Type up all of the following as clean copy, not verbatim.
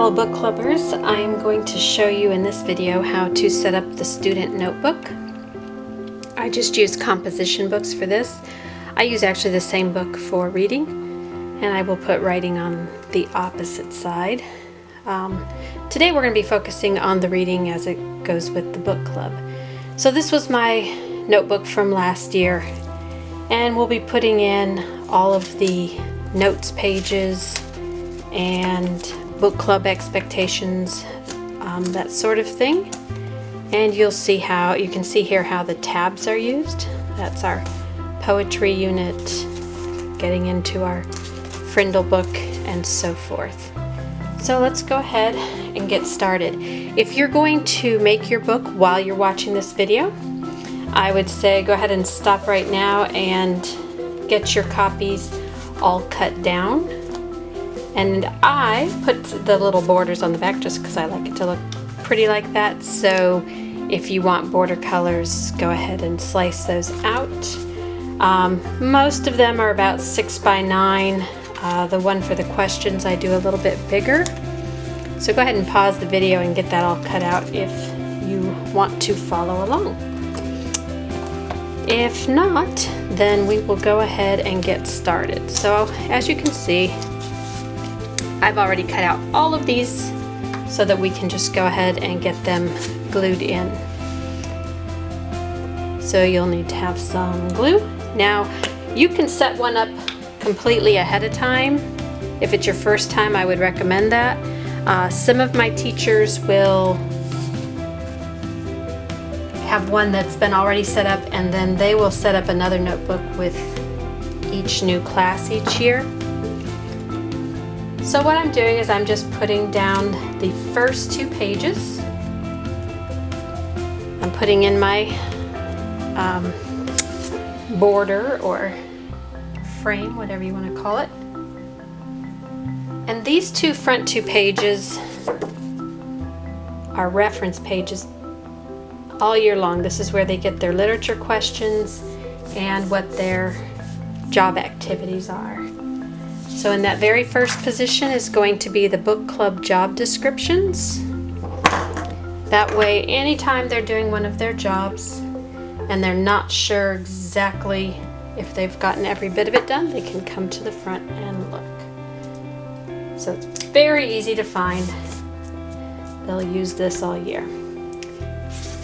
fellow book clubbers, I am going to show you in this video how to set up the student notebook. I just use composition books for this. I use actually the same book for reading, and I will put writing on the opposite side. Today we're going to be focusing on the reading as it goes with the book club. So this was my notebook from last year, and we'll be putting in all of the notes pages and book club expectations, that sort of thing. And you can see here how the tabs are used. That's our poetry unit, getting into our Frindle book, and so forth. So let's go ahead and get started. If you're going to make your book while you're watching this video, I would say go ahead and stop right now and get your copies all cut down. And I put the little borders on the back just because I like it to look pretty like that. So if you want border colors, go ahead and slice those out. Most of them are about 6 by 9. The one for the questions I do a little bit bigger. So go ahead and pause the video and get that all cut out if you want to follow along. If not, then we will go ahead and get started. So as you can see, I've already cut out all of these so that we can just go ahead and get them glued in. So you'll need to have some glue. Now you can set one up completely ahead of time. If it's your first time, I would recommend that. Some of my teachers will have one that's been already set up, and then they will set up another notebook with each new class each year. So what I'm doing is I'm just putting down the first 2 pages. I'm putting in my border or frame, whatever you want to call it. And these front two pages are reference pages all year long. This is where they get their literature questions and what their job activities are. So in that very first position is going to be the book club job descriptions. That way, anytime they're doing one of their jobs and they're not sure exactly if they've gotten every bit of it done, they can come to the front and look. So it's very easy to find. They'll use this all year.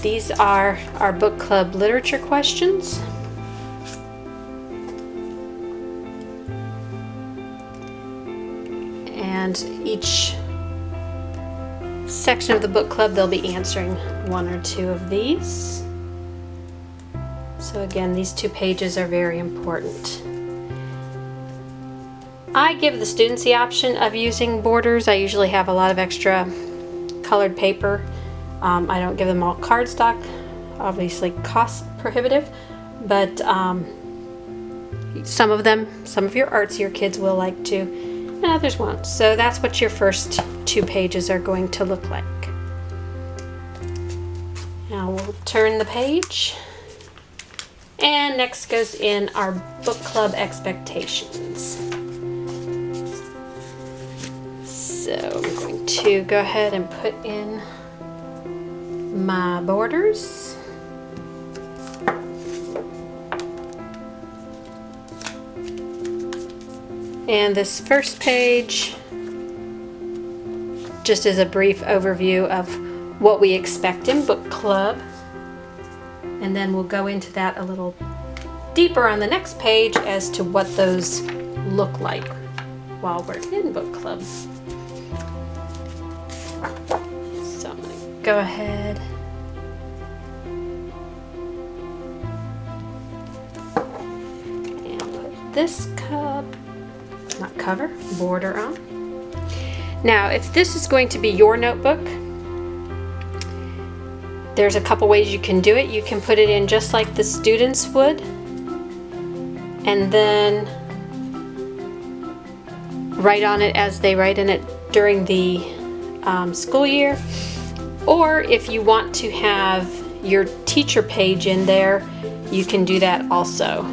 These are our book club literature questions. And each section of the book club, they'll be answering 1 or 2 of these. So again, these 2 pages are very important. I give the students the option of using borders. I usually have a lot of extra colored paper. I don't give them all cardstock, obviously cost prohibitive, but some of your artsier kids will like to, and others won't. So that's what your first 2 pages are going to look like. Now we'll turn the page, and next goes in our book club expectations. So I'm going to go ahead and put in my borders. And this first page just is a brief overview of what we expect in book club. And then we'll go into that a little deeper on the next page as to what those look like while we're in book club. So I'm going to go ahead and put this border on. Now, if this is going to be your notebook, there's a couple ways you can do it. You can put it in just like the students would, and then write on it as they write in it during the school year. Or if you want to have your teacher page in there, you can do that also.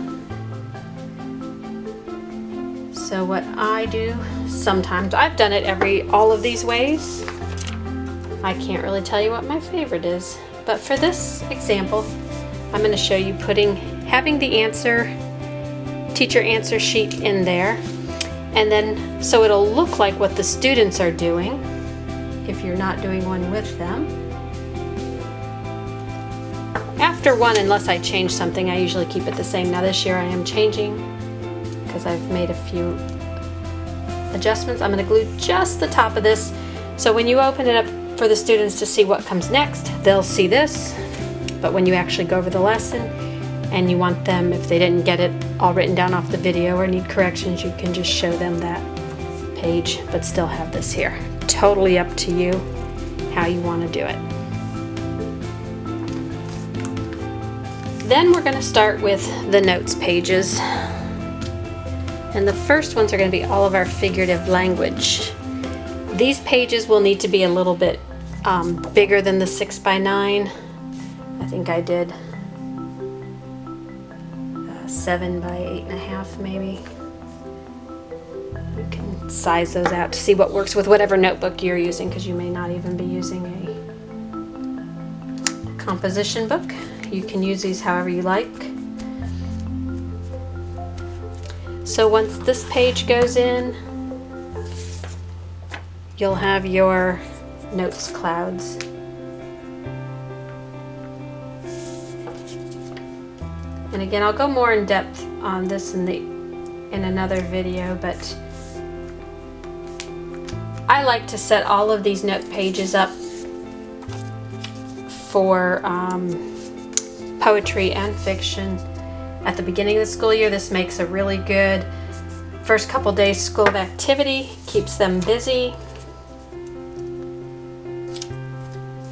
So what I do sometimes. I've done it all of these ways. I can't really tell you what my favorite is, but for this example, I'm going to show you having the teacher answer sheet in there, and then so it'll look like what the students are doing if you're not doing one with them. After one, unless I change something, I usually keep it the same. Now this year I am changing because I've made a few adjustments. I'm going to glue just the top of this, so when you open it up for the students to see what comes next, they'll see this. But when you actually go over the lesson and you want them, if they didn't get it all written down off the video or need corrections, you can just show them that page but still have this here. Totally up to you how you want to do it. Then we're going to start with the notes pages. And the first ones are going to be all of our figurative language. These pages will need to be a little bit bigger than the 6x9. I think I did 7 by 8.5 maybe. You can size those out to see what works with whatever notebook you're using, because you may not even be using a composition book. You can use these however you like. So once this page goes in, you'll have your notes clouds. And again, I'll go more in depth on this in another video, but I like to set all of these note pages up for poetry and fiction at the beginning of the school year. This makes a really good first couple days school of activity, keeps them busy,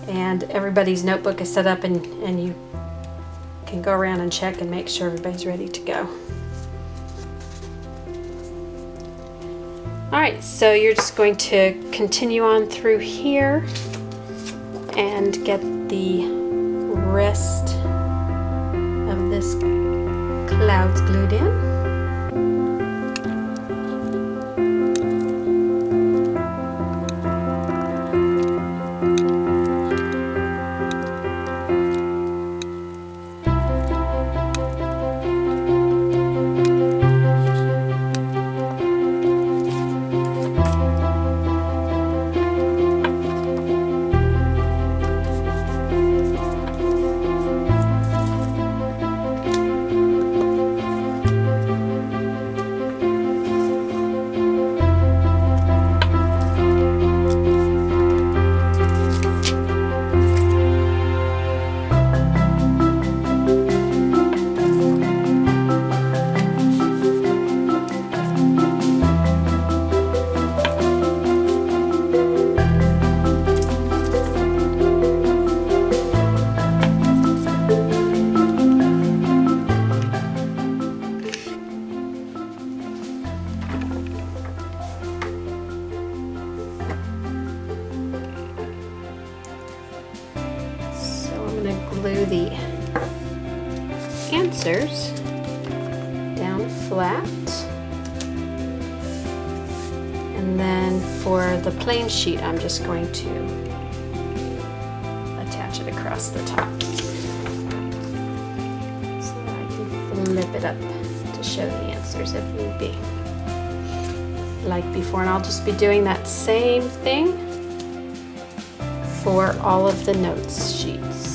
and everybody's notebook is set up, and you can go around and check and make sure everybody's ready to go. Alright, so you're just going to continue on through here and get the rest of this clouds glued in. Glue the answers down flat, and then for the plain sheet I'm just going to attach it across the top so that I can flip it up to show the answers if need be, like before. And I'll just be doing that same thing for all of the notes sheets.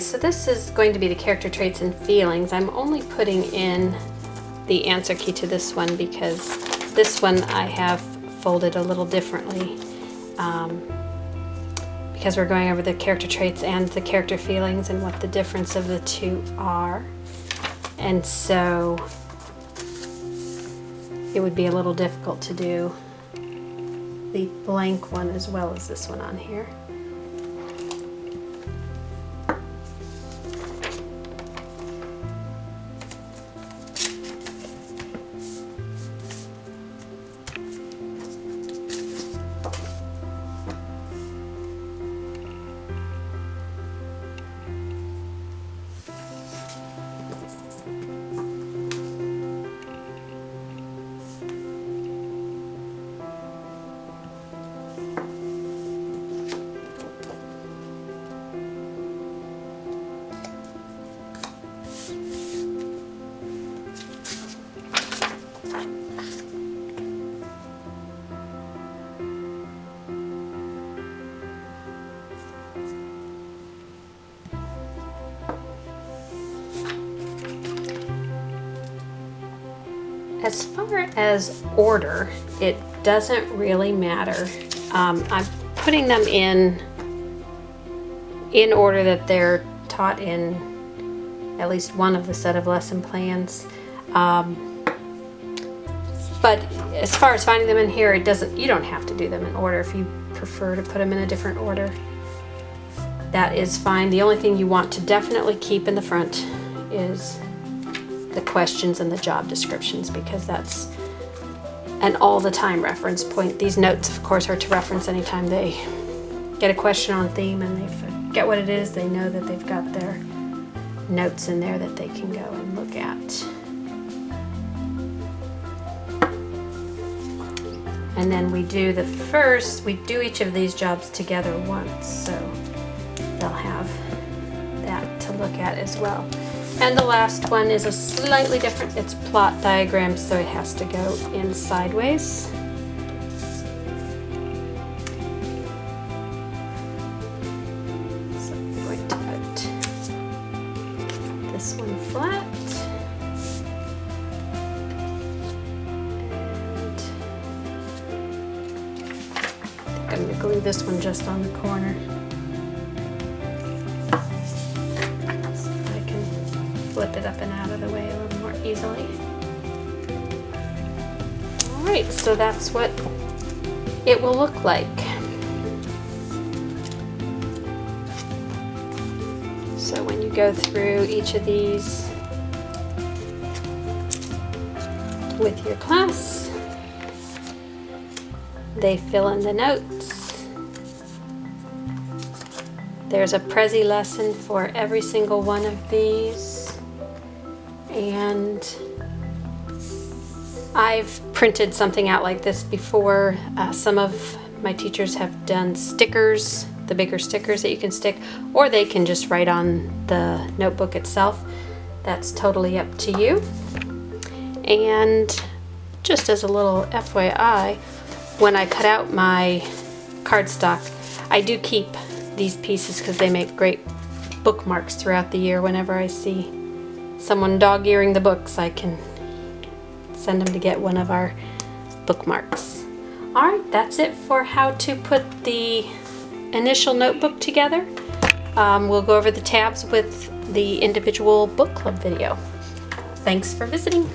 so this is going to be the character traits and feelings. I'm only putting in the answer key to this one because this one I have folded a little differently because we're going over the character traits and the character feelings and what the difference of the two are. And so it would be a little difficult to do the blank one as well as this one on here. As far as order, it doesn't really matter. I'm putting them in order that they're taught in at least one of the set of lesson plans. But as far as finding them in here, you don't have to do them in order. If you prefer to put them in a different order, that is fine. The only thing you want to definitely keep in the front is the questions and the job descriptions, because that's an all-the-time reference point. These notes, of course, are to reference anytime they get a question on theme and they forget what it is. They know that they've got their notes in there that they can go and look at. And then we do each of these jobs together once, so they'll have that to look at as well. And the last one is a slightly different, it's plot diagrams, so it has to go in sideways. So I'm going to put this one flat. And I think I'm going to glue this one just on the corner. Flip it up and out of the way a little more easily. Alright, so that's what it will look like. So when you go through each of these with your class, they fill in the notes. There's a Prezi lesson for every single one of these. And I've printed something out like this before. Some of my teachers have done stickers, the bigger stickers that you can stick, or they can just write on the notebook itself. That's totally up to you. And just as a little FYI, when I cut out my cardstock, I do keep these pieces because they make great bookmarks throughout the year. Whenever I see someone dog-earing the books, I can send them to get one of our bookmarks. Alright, that's it for how to put the initial notebook together. We'll go over the tabs with the individual book club video. Thanks for visiting.